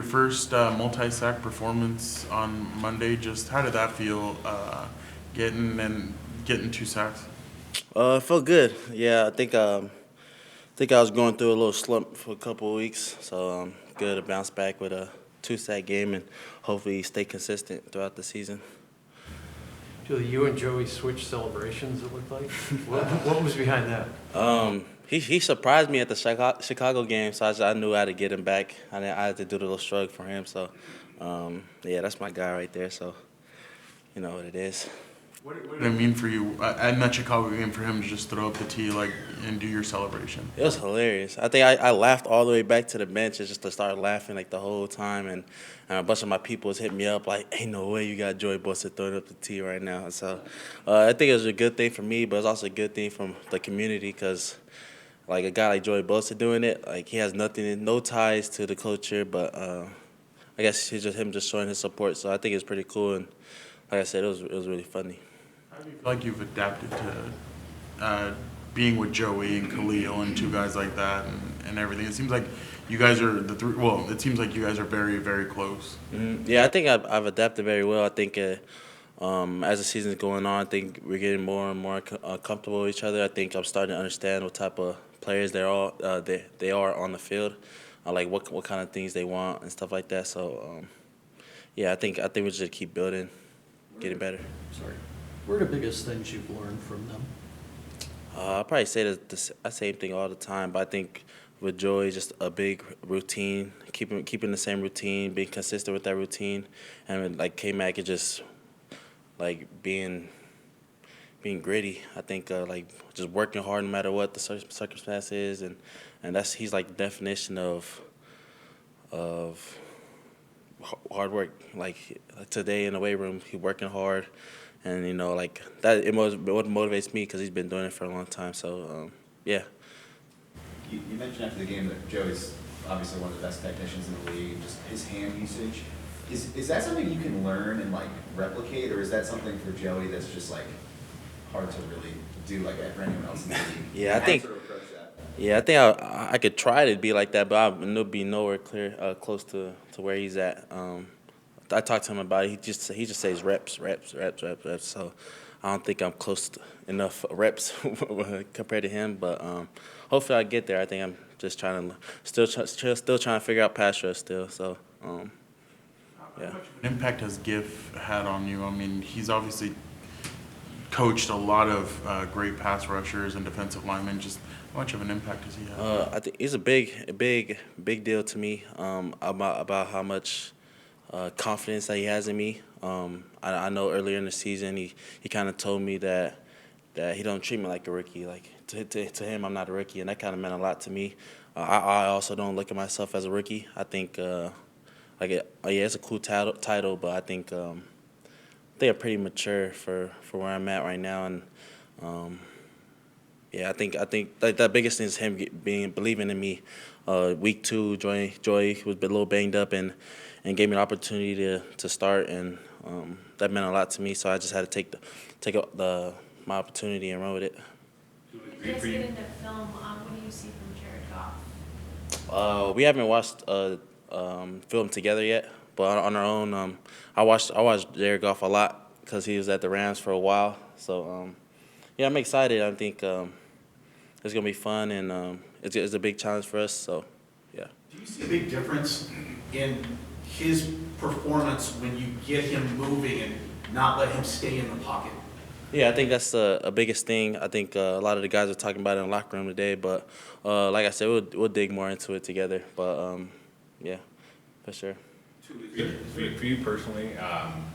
first multi-sack performance on Monday. Just how did that feel, getting 2 sacks? It felt good. Yeah, I think I was going through a little slump for a couple of weeks, so good to bounce back with a two-sack game and hopefully stay consistent throughout the season. Julie, you and Joey switched celebrations, it looked like. What was behind that? He surprised me at the Chicago game, so I knew I had to get him back. I had to do the little shrug for him. So, yeah, that's my guy right there. So, you know what it is. What did it mean for you in that Chicago game for him to just throw up the tee and do your celebration? It was hilarious. I think I laughed all the way back to the bench just to start laughing like the whole time, and a bunch of my people was hitting me up like, "Ain't no way you got Joey Bosa throwing up the tee right now." So, I think it was a good thing for me, but it's also a good thing from the community because. Like a guy like Joey Bosa doing it, like he has no ties to the culture, but I guess it's just him just showing his support. So I think it's pretty cool, and like I said, it was really funny. How do you feel like you've adapted to being with Joey and Khalil and two guys like that and everything? It seems like you guys are the three. Well, it seems like you guys are very, very close. Mm-hmm. Yeah, I think I've adapted very well. I think as the season's going on, I think we're getting more and more comfortable with each other. I think I'm starting to understand what type of players they are on the field, like what kind of things they want and stuff like that. So, yeah, I think we should keep building, getting better. Sorry. What are the biggest things you've learned from them? I probably say the same thing all the time, but I think with Joey, just a big routine, keeping the same routine, being consistent with that routine, and with, like K-Mac is just like being gritty. I think like just working hard no matter what the circumstance is, and he's like the definition of hard work. Like today in the weight room, he's working hard, and you know like that. What motivates me because he's been doing it for a long time. So yeah. You mentioned after the game that Joey's obviously one of the best technicians in the league. Just his hand usage. Is that something you can learn and like replicate, or is that something for Joey that's just like hard to really do like for anyone else in the league? Yeah, I think. Yeah, I think I could try to be like that, but I'll be nowhere close to where he's at. I talked to him about it. He just says reps. So I don't think I'm close to enough reps compared to him. But hopefully I get there. I think I'm just still trying to figure out pass rush still. So. Yeah. How much of an impact has Giff had on you? I mean, he's obviously coached a lot of great pass rushers and defensive linemen. Just how much of an impact has he had? I think it's a big deal to me about how much confidence that he has in me. I know earlier in the season he kind of told me that he don't treat me like a rookie. Like to him, I'm not a rookie, and that kind of meant a lot to me. I also don't look at myself as a rookie. I think. Yeah, it's a cool title, but I think they are pretty mature for where I'm at right now, and yeah, I think like the biggest thing is him believing in me. Week 2, Joy was a little banged up and gave me an opportunity to start, and that meant a lot to me. So I just had to take my opportunity and run with it. You guys get into film. What do you see from Jared Goff? We haven't watched film together yet, but on our own, I watched Jared Goff a lot because he was at the Rams for a while. So yeah, I'm excited. I think it's gonna be fun, and it's a big challenge for us. So yeah. Do you see a big difference in his performance when you get him moving and not let him stay in the pocket? Yeah, I think that's the biggest thing. I think a lot of the guys are talking about it in the locker room today, but like I said, we'll dig more into it together. But yeah, for sure. For you personally,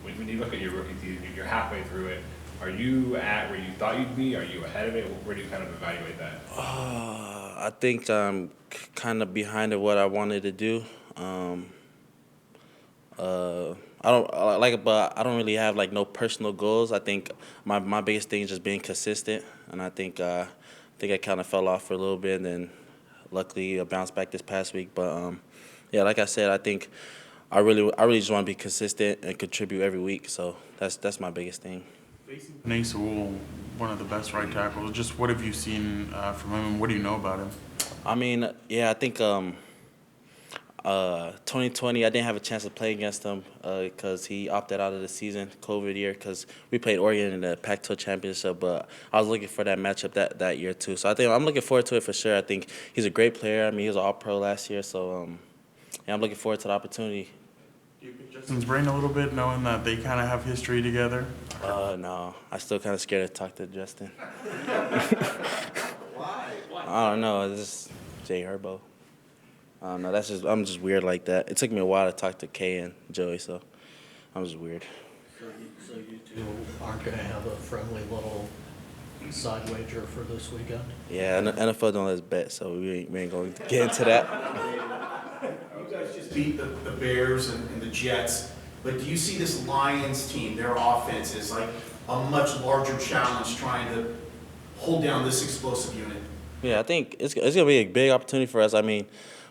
when you look at your rookie season, you're halfway through it. Are you at where you thought you'd be? Are you ahead of it? Where do you kind of evaluate that? I think I'm kind of behind of what I wanted to do. But I don't really have like no personal goals. I think my biggest thing is just being consistent, and I think I kind of fell off for a little bit, and then luckily I bounced back this past week. But yeah, like I said, I think I really just want to be consistent and contribute every week. So that's my biggest thing. Facing Penei Sewell, one of the best right tackles. Just what have you seen from him, and what do you know about him? I mean, yeah, I think 2020, I didn't have a chance to play against him because he opted out of the season, COVID year, because we played Oregon in the Pac-12 championship. But I was looking for that matchup that year too. So I think I'm looking forward to it for sure. I think he's a great player. I mean, he was an All-Pro last year, so yeah, I'm looking forward to the opportunity. Do you pick Justin's brain a little bit, knowing that they kind of have history together? No, I still kind of scared to talk to Justin. Why? I don't know. It's just Jay Herbo. I don't know. I'm just weird like that. It took me a while to talk to Kay and Joey, so I'm just weird. So you two aren't going to have a friendly little side wager for this weekend? Yeah, NFL don't let us bet, so we ain't going to get into that. You guys just beat the Bears and the Jets, but do you see this Lions team, their offense, is like a much larger challenge trying to hold down this explosive unit? Yeah, I think it's going to be a big opportunity for us. I mean,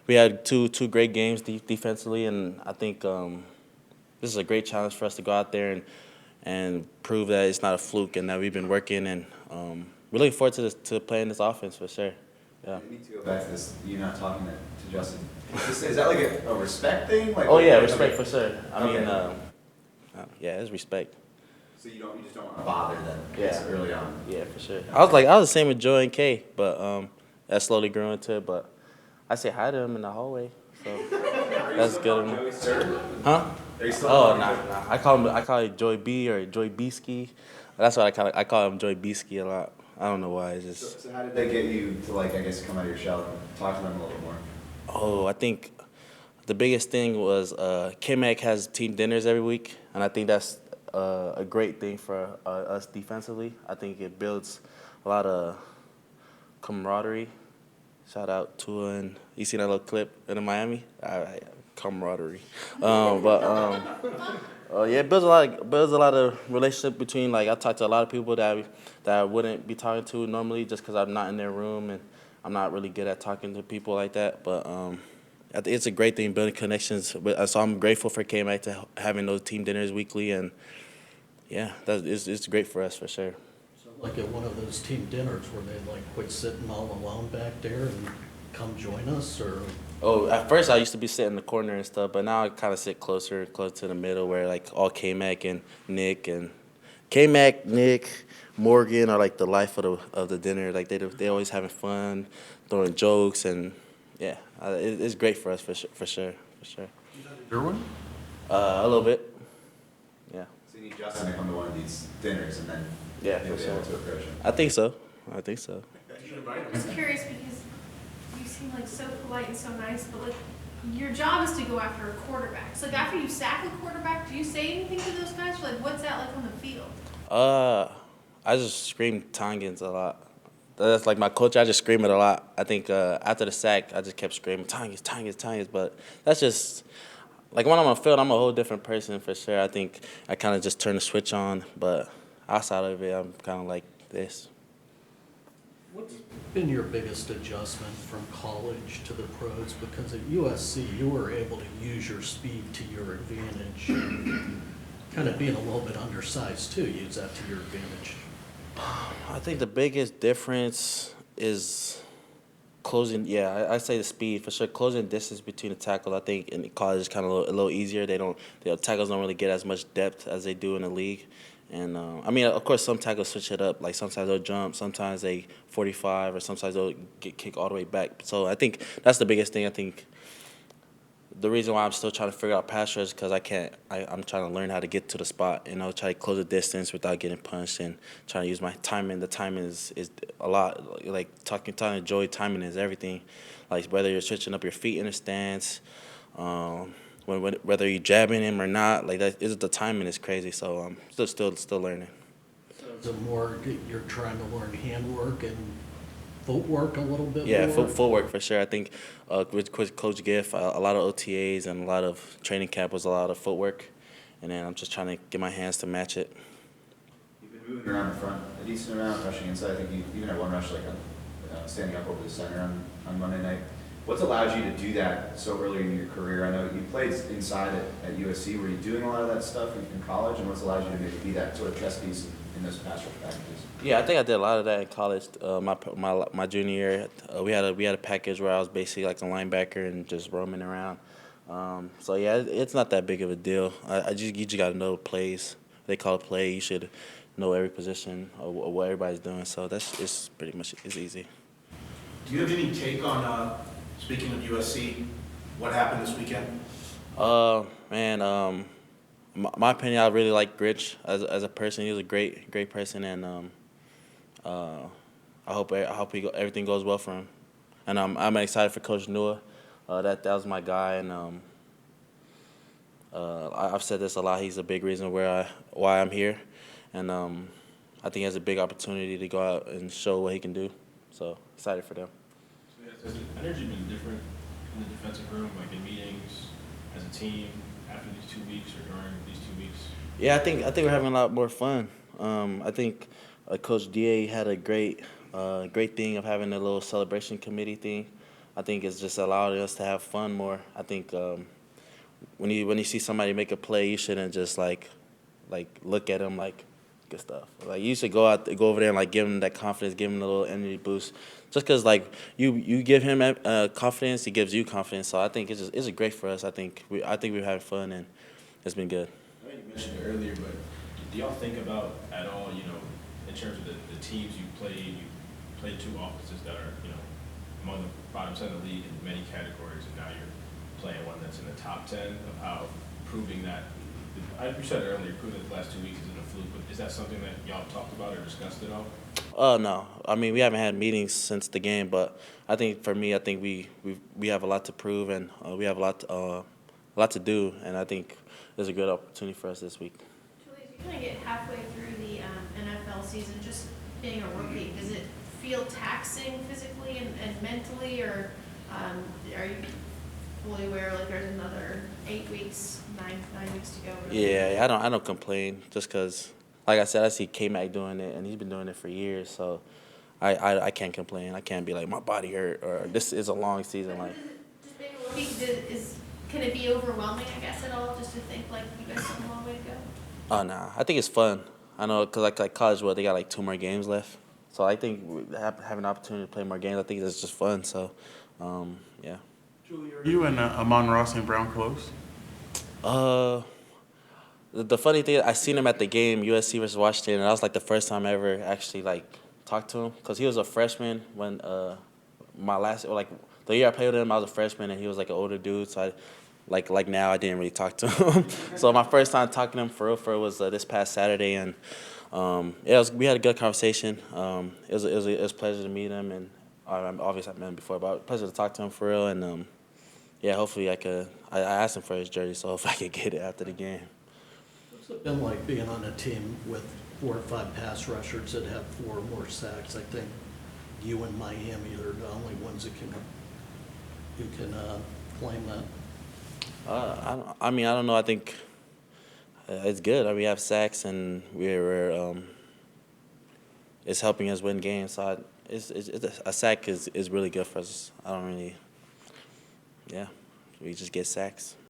we had two great games defensively, and I think this is a great challenge for us to go out there and prove that it's not a fluke and that we've been working. And we're looking forward to playing this offense for sure. Yeah. I need to go back to this. You're not talking to Justin. Is that like a respect thing? Like, Oh yeah, respect for sure. I Okay. mean, yeah, it's respect. So you just don't want to bother them. Yeah. Early on. Yeah, for sure. I was the same with Joey and Kay, but that slowly grew into it. But I say hi to him in the hallway, so that's good. Joey, sir? Huh? Are you still Oh, calling nah. I call him Joey B or Joey Beeski. That's what I call him Joey Beeski a lot. I don't know why. It's just. So how did they get you to, like, I guess, come out of your shell and talk to them a little more? Oh, I think the biggest thing was K-Mac has team dinners every week, and I think that's a great thing for us defensively. I think it builds a lot of camaraderie. Shout out to and you seen that little clip in Miami? Camaraderie. Yeah, it builds a lot of relationship between, like, I talk to a lot of people that I wouldn't be talking to normally just because I'm not in their room and I'm not really good at talking to people like that. But I think it's a great thing building connections. So I'm grateful for K-Mac to having those team dinners weekly, and yeah, it's great for us for sure. So like at one of those team dinners where they like quit sitting all alone back there and come join us, or? Oh, at first I used to be sitting in the corner and stuff, but now I kind of sit close to the middle where like all K-Mac and Nick and K-Mac, Nick, Morgan are like the life of the dinner. Like they always having fun, throwing jokes, and yeah, it's great for us for sure. Your one? A little bit. Yeah. So you need Justin to come to one of these dinners and then Yeah, you'll for be able sure. to approach him. I think so. I'm just curious because you seem like so polite and so nice, but like your job is to go after a quarterback. So like after you sack a quarterback, do you say anything to those guys? Or like what's that like on the field? I just scream Tongans a lot. That's like my coach. I just scream it a lot. I think after the sack, I just kept screaming Tongans. But that's just like when I'm on the field, I'm a whole different person for sure. I think I kind of just turn the switch on. But outside of it, I'm kind of like this. What's been your biggest adjustment from college to the pros? Because at USC, you were able to use your speed to your advantage. And kind of being a little bit undersized, too, use that to your advantage. I think the biggest difference is closing. Yeah, I say the speed for sure. Closing distance between the tackles. I think in college is kind of a little easier. The tackles don't really get as much depth as they do in the league. And I mean, of course, some tackles switch it up. Like sometimes they'll jump, sometimes they 45, or sometimes they'll get kicked all the way back. So I think that's the biggest thing. I think the reason why I'm still trying to figure out pass rush is because I'm trying to learn how to get to the spot and try to close the distance without getting punched and trying to use my timing. The timing is a lot. Like talking to Joey, timing is everything. Like whether you're switching up your feet in the stance, whether you're jabbing him or not, like the timing is crazy. So I'm still learning. So is it more you're trying to learn handwork and footwork a little bit more? Yeah, footwork for sure. I think with Coach Giff, a lot of OTAs and a lot of training camp was a lot of footwork, and then I'm just trying to get my hands to match it. You've been moving around in front a decent amount, rushing inside. I think you even had one rush like standing up over the center on Monday night. What's allowed you to do that so early in your career? I know you played inside at USC. Were you doing a lot of that stuff in college, and what's allowed you to maybe be that sort of chess piece in those pass rush packages? Yeah, I think I did a lot of that in college. My junior year, we had a package where I was basically like a linebacker and just roaming around. So yeah, it's not that big of a deal. You just got to know plays. They call it play. You should know every position or what everybody's doing. So it's pretty much it's easy. Do you have any take on, speaking of USC, what happened this weekend? Man, my opinion, I really like Gritch as a person. He was a great person, and I hope everything goes well for him. And I'm excited for Coach Nua. That was my guy, and I've said this a lot. He's a big reason why I'm here, and I think he has a big opportunity to go out and show what he can do. So excited for them. So has the energy been different in the defensive room, like in meetings, as a team, after these 2 weeks or during these 2 weeks? Yeah, I think we're having a lot more fun. I think Coach Da had a great thing of having a little celebration committee thing. I think it's just allowed us to have fun more. I think when you see somebody make a play, you shouldn't just like look at them like good stuff. Like you should go over there and like give him that confidence, give him a little energy boost. Just because like you give him confidence, he gives you confidence. So I think it's great for us. I think we're having fun and it's been good. I know you mentioned it earlier, but do y'all think about at all, in terms of the teams you played two offenses that are, among the bottom 10 of the league in many categories, and now you're playing one that's in the top 10 of how proving that, you said it earlier, proving that the last 2 weeks isn't a fluke, but is that something that y'all talked about or discussed at all? No. I mean, we haven't had meetings since the game, but I think for me, I think we have a lot to prove and we have a lot to do, and I think there's a good opportunity for us this week. Julie, as you kind of get halfway through the NFL season, just being a rookie, does it feel taxing physically and mentally, or are you fully aware like there's another 8 weeks, nine weeks to go? Yeah, I don't complain just because, like I said, I see K-Mac doing it, and he's been doing it for years, so I can't complain. I can't be like, my body hurt, or this is a long season. Like, Just being a rookie, can it be overwhelming, I guess, at all, just to think like you guys have a long way to go? Oh, nah. I think it's fun. I know because like college, they got like 2 more games left. So I think having an opportunity to play more games, I think that's just fun. So, yeah. Julie, are you and Amon-Ra St. Brown close? The funny thing, I seen him at the game USC versus Washington, and that was like the first time I ever actually like talked to him because he was a freshman when the year I played with him, I was a freshman and he was like an older dude. So like now I didn't really talk to him. So my first time talking to him for real was this past Saturday, and we had a good conversation. It was a pleasure to meet him, and obviously I've met him before, but pleasure to talk to him for real. And hopefully I could. I asked him for his jersey, so hopefully I could get it after the game. What's it been like being on a team with 4 or 5 pass rushers that have 4 or more sacks? I think you and Miami are the only ones that can claim that. I don't know. I think it's good. I mean, we have sacks, and it's helping us win games. So a sack is really good for us. We just get sacks.